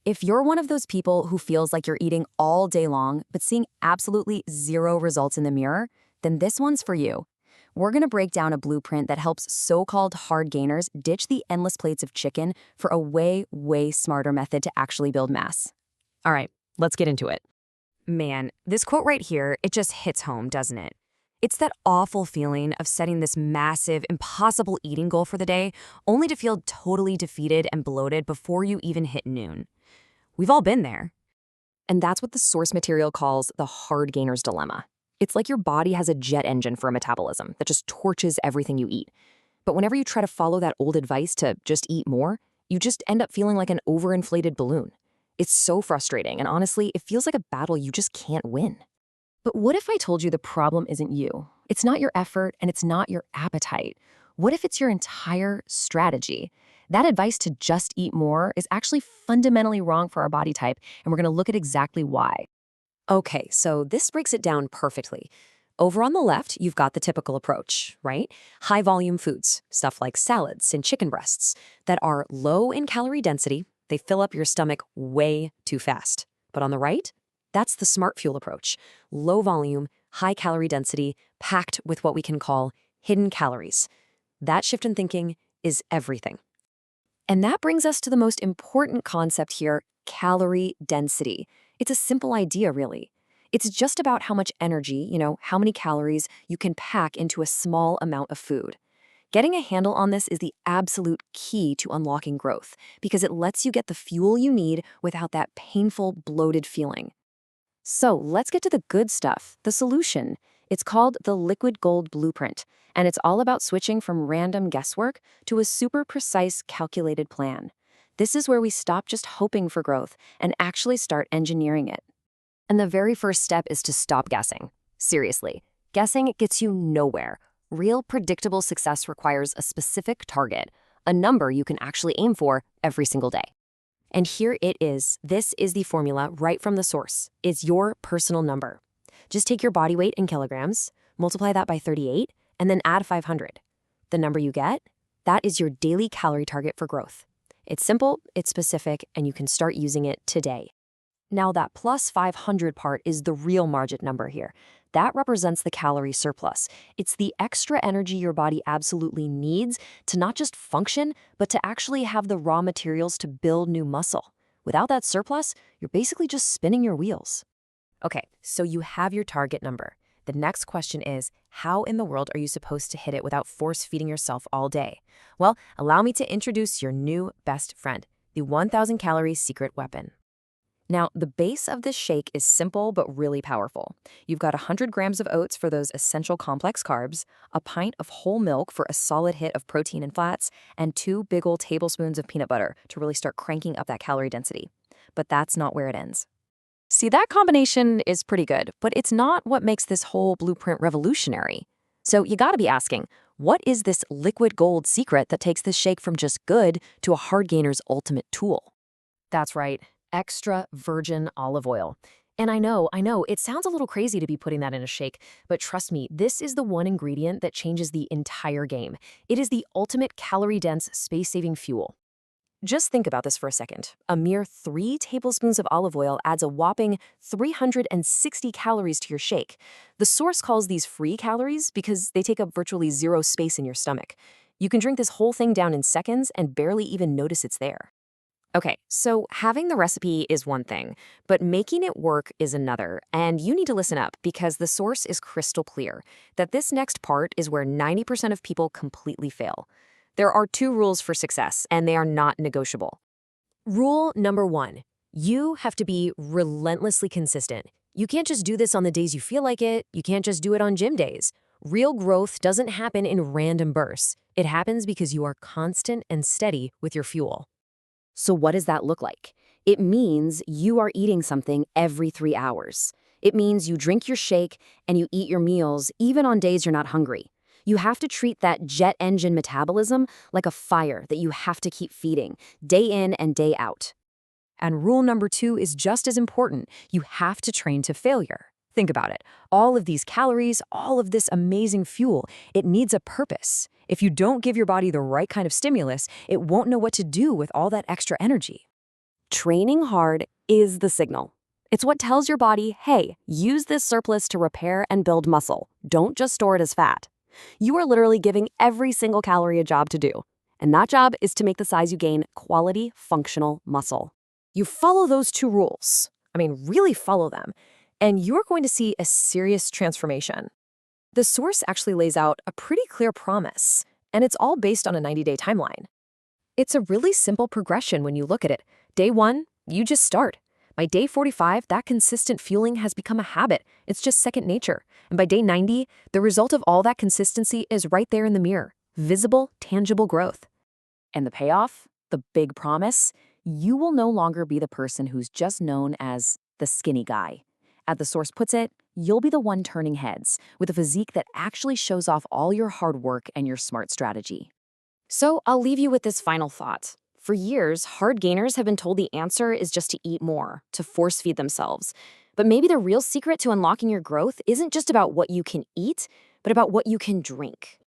If you're one of those people who feels like you're eating all day long but seeing absolutely zero results in the mirror, then this one's for you. We're going to break down a blueprint that helps so-called hard gainers ditch the endless plates of chicken for a way, way smarter method to actually build mass. All right, let's get into it. Man, this quote right here, it just hits home, doesn't it? It's that awful feeling of setting this massive, impossible eating goal for the day, only to feel totally defeated and bloated before you even hit noon. We've all been there. And that's what the source material calls the hard gainer's dilemma. It's like your body has a jet engine for a metabolism that just torches everything you eat. But whenever you try to follow that old advice to just eat more, you just end up feeling like an overinflated balloon. It's so frustrating, and honestly, it feels like a battle you just can't win. But what if I told you the problem isn't you? It's not your effort, and it's not your appetite. What if it's your entire strategy? That advice to just eat more is actually fundamentally wrong for our body type, and we're going to look at exactly why. Okay, so this breaks it down perfectly. Over on the left, you've got the typical approach, right? High-volume foods, stuff like salads and chicken breasts, that are low in calorie density. They fill up your stomach way too fast. But on the right, that's the smart fuel approach. Low volume, high calorie density, packed with what we can call hidden calories. That shift in thinking is everything. And that brings us to the most important concept here, calorie density. It's a simple idea, really. It's just about how much energy, how many calories you can pack into a small amount of food. Getting a handle on this is the absolute key to unlocking growth because it lets you get the fuel you need without that painful, bloated feeling. So let's get to the good stuff, the solution. It's called the Liquid Gold Blueprint, and it's all about switching from random guesswork to a super precise, calculated plan. This is where we stop just hoping for growth and actually start engineering it. And the very first step is to stop guessing. Seriously, guessing gets you nowhere. Real predictable success requires a specific target, a number you can actually aim for every single day. And here it is. This is the formula right from the source. It's your personal number. Just take your body weight in kilograms, multiply that by 38, and then add 500. The number you get, that is your daily calorie target for growth. It's simple, it's specific, and you can start using it today. Now that plus 500 part is the real margin number here. That represents the calorie surplus. It's the extra energy your body absolutely needs to not just function, but to actually have the raw materials to build new muscle. Without that surplus, you're basically just spinning your wheels. Okay, so you have your target number. The next question is, how in the world are you supposed to hit it without force-feeding yourself all day? Well, allow me to introduce your new best friend, the 1,000 calorie secret weapon. Now, the base of this shake is simple but really powerful. You've got 100 grams of oats for those essential complex carbs, a pint of whole milk for a solid hit of protein and fats, and 2 big ol' tablespoons of peanut butter to really start cranking up that calorie density. But that's not where it ends. See, that combination is pretty good, but it's not what makes this whole blueprint revolutionary. So you gotta be asking, what is this liquid gold secret that takes this shake from just good to a hard gainer's ultimate tool? That's right. Extra virgin olive oil. And I know, it sounds a little crazy to be putting that in a shake, but trust me, this is the one ingredient that changes the entire game. It is the ultimate calorie-dense, space-saving fuel. Just think about this for a second. A mere 3 tablespoons of olive oil adds a whopping 360 calories to your shake. The source calls these free calories because they take up virtually zero space in your stomach. You can drink this whole thing down in seconds and barely even notice it's there. Okay, so having the recipe is one thing, but making it work is another, and you need to listen up because the source is crystal clear that this next part is where 90% of people completely fail. There are 2 rules for success, and they are not negotiable. Rule number 1, you have to be relentlessly consistent. You can't just do this on the days you feel like it. You can't just do it on gym days. Real growth doesn't happen in random bursts. It happens because you are constant and steady with your fuel. So what does that look like? It means you are eating something every 3 hours. It means you drink your shake and you eat your meals even on days you're not hungry. You have to treat that jet engine metabolism like a fire that you have to keep feeding, day in and day out. And rule number 2 is just as important. You have to train to failure. Think about it. All of these calories, all of this amazing fuel, it needs a purpose. If you don't give your body the right kind of stimulus, it won't know what to do with all that extra energy. Training hard is the signal. It's what tells your body, hey, use this surplus to repair and build muscle. Don't just store it as fat. You are literally giving every single calorie a job to do. And that job is to make the size you gain quality, functional muscle. You follow those two rules. I mean, really follow them. And you're going to see a serious transformation. The source actually lays out a pretty clear promise, and it's all based on a 90-day timeline. It's a really simple progression when you look at it. Day 1, you just start. By day 45, that consistent fueling has become a habit. It's just second nature. And by day 90, the result of all that consistency is right there in the mirror. Visible, tangible growth. And the payoff? The big promise? You will no longer be the person who's just known as the skinny guy. As the source puts it, you'll be the one turning heads, with a physique that actually shows off all your hard work and your smart strategy. So I'll leave you with this final thought. For years, hard gainers have been told the answer is just to eat more, to force feed themselves. But maybe the real secret to unlocking your growth isn't just about what you can eat, but about what you can drink.